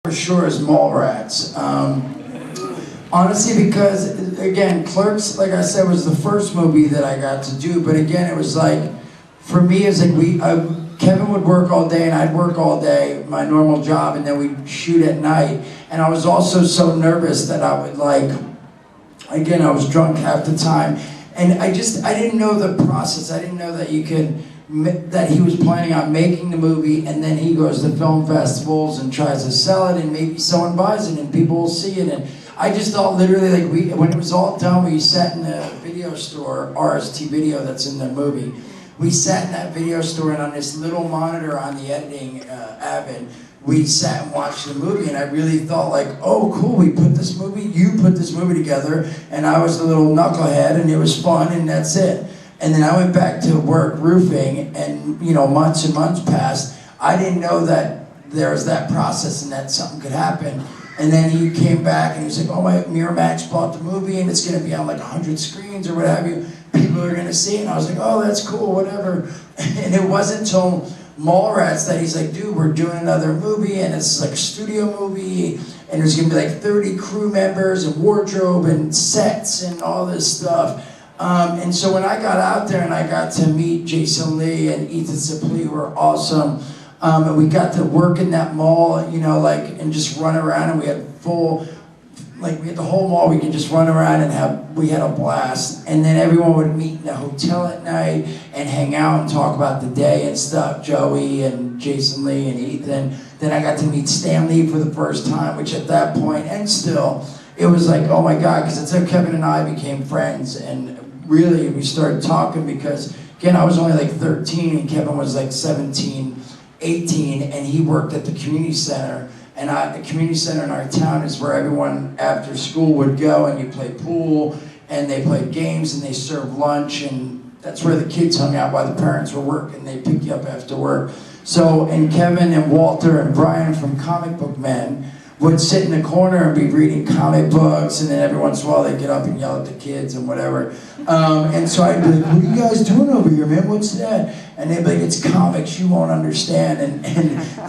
For sure is Mallrats. Honestly, because again, Clerks, like I said, was the first movie that I got to do. But again, it was like, for me, it's like Kevin would work all day and I'd work all day, my normal job, and then we'd shoot at night. And I was also so nervous that I would again, I was drunk half the time. And I didn't know the process. I didn't know that that he was planning on making the movie, and then he goes to film festivals and tries to sell it, and maybe someone buys it and people will see it. And I just thought literally, when it was all done, we sat in the video store, RST Video that's in the movie. We sat in that video store, and on this little monitor on the editing Avid, we sat and watched the movie, and I really thought oh cool, you put this movie together, and I was the little knucklehead, and it was fun, and that's it. And then I went back to work roofing, and months and months passed. I didn't know that there was that process and that something could happen. And then he came back and he was like, oh, my Miramax bought the movie and it's gonna be on 100 screens or what have you. People are gonna see it. And I was like, oh, that's cool, whatever. And it wasn't until Mallrats that he's like, dude, we're doing another movie, and it's a studio movie, and there's gonna be 30 crew members and wardrobe and sets and all this stuff. And so when I got out there and I got to meet Jason Lee and Ethan Suplee, who were awesome, and we got to work in that mall, and just run around, and we had we had the whole mall, we could just run around and we had a blast. And then everyone would meet in the hotel at night and hang out and talk about the day and stuff, Joey and Jason Lee and Ethan. Then I got to meet Stan Lee for the first time, which at that point, and still, it was like, oh my God, because that's how Kevin and I became friends. And really, we started talking because, again, I was only 13 and Kevin was 17, 18, and he worked at the community center. And the community center in our town is where everyone after school would go, and you play pool, and they played games, and they served lunch, and that's where the kids hung out while the parents were working. They'd pick you up after work. So, and Kevin and Walter and Brian from Comic Book Men would sit in the corner and be reading comic books, and then every once in a while they'd get up and yell at the kids and whatever. And so I'd be like, what are you guys doing over here, man? What's that? And they'd be like, it's comics, you won't understand. And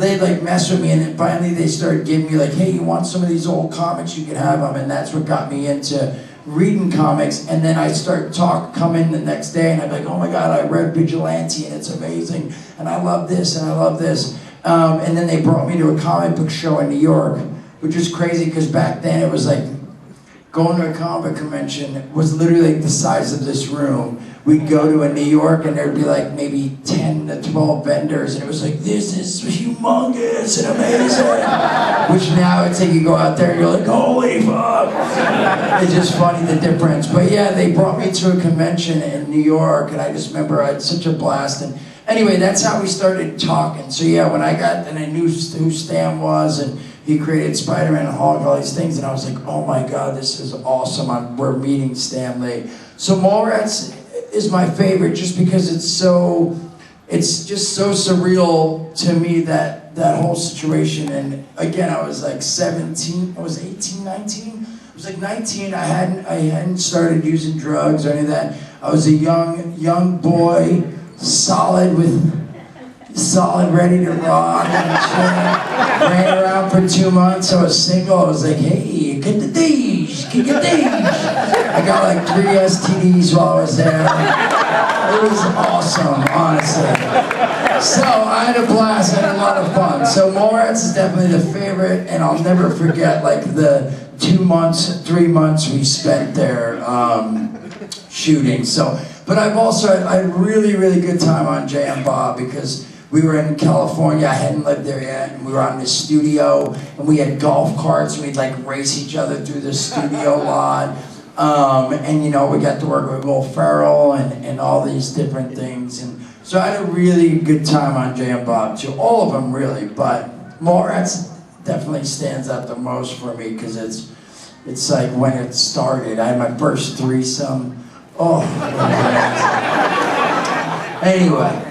they'd mess with me, and then finally they started giving me hey, you want some of these old comics? You can have them. And that's what got me into reading comics. And then I started come in the next day, and I'd be like, oh my God, I read Vigilante, and it's amazing. And I love this, and I love this. And then they brought me to a comic book show in New York, which was crazy because back then it was going to a comic book convention was literally the size of this room. We'd go to New York and there'd be maybe 10 to 12 vendors, and it was this is humongous and amazing. Which now it's you go out there and you're holy fuck. It's just funny the difference. But yeah, they brought me to a convention in New York, and I just remember I had such a blast. And anyway, that's how we started talking. So yeah, when I knew who Stan was, and he created Spider-Man and Hulk, all these things, and I was like, oh my God, this is awesome. We're meeting Stan Lee. So Mallrats is my favorite just because it's just so surreal to me, that whole situation. And again, I was 17, I was 18, 19. I was 19, I hadn't started using drugs or any of that. I was a young boy, solid, ready to rock and chill. Ran around for 2 months. I was single. I was hey, get the D's. I got 3 STDs while I was there. It was awesome, honestly. So I had a blast. I had a lot of fun. So Mallrats is definitely the favorite, and I'll never forget the 2 months, 3 months we spent there shooting. So, but I've also had a really, really good time on Jay and Bob because we were in California. I hadn't lived there yet, and we were out in the studio, and we had golf carts, and we'd race each other through the studio lot. And we got to work with Will Ferrell and all these different things. And so I had a really good time on Jay and Bob too. All of them really, but Mallrats definitely stands out the most for me because it's when it started. I had my first threesome. Oh. Anyway.